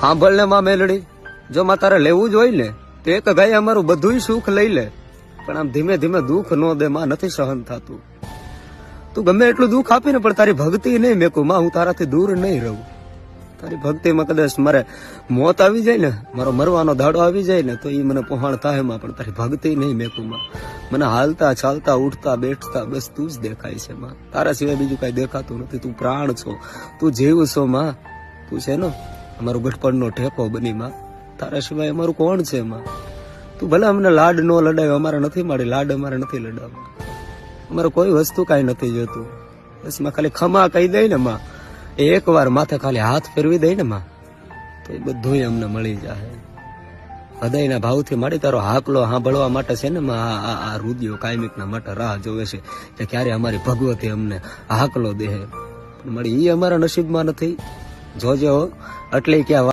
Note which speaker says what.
Speaker 1: સાંભળ ને માં મેલડી, જો માં તારે લેવું જ હોય ને તો એક ગાય અમારું બધું સુખ લઈ લે, પણ આમ ધીમે ધીમે દુઃખ ન દે માં, નથી સહન થતું. તું ગમે એટલું દુઃખ આપીને પણ તારી ભક્તિ નહીં મેકું માં, હું તારાથી દૂર નહીં રહું. તારી ભક્તિમાં કદાચ મારે મોત આવી જાય ને, મારો મરવાનો દાડો આવી જાય ને, તો એ મને પહોંચ થાય માં, પણ તારી ભક્તિ નહીં મેકું માં. મને હાલતા ચાલતા ઉઠતા બેઠતા બસ તું જ દેખાય છે માં, તારા સિવાય બીજું કઈ દેખાતું નથી. તું પ્રાણ છો, તું જીવ છો માં, તું છે ને અમારું ગઠપણનો ઠેકો બની માં, તારા સિવાય અમારું કોણ છે માં. તું ભલે અમને લાડ નો લડાવ્યો, અમારે નથી મળી લાડ, અમારે નથી લડાવવા, અમારે કોઈ વસ્તુ કાંઈ નથી જોતું. બસ માં ખાલી ખમા કહી દઈ ને માં, એક વાર માથે ખાલી હાથ ફેરવી દઈ ને માં, તો એ બધું અમને મળી જાય. હૃદયના ભાવથી મારી તારો હાકલો સાંભળવા માટે છે ને માં, આ રુદિયો કાયમિકના માટે રાહ જોવે છે કે ક્યારે અમારી ભગવતી અમને હાકલો દે. મળી એ અમારા નસીબમાં નથી. જોજો એટલે ક્યાં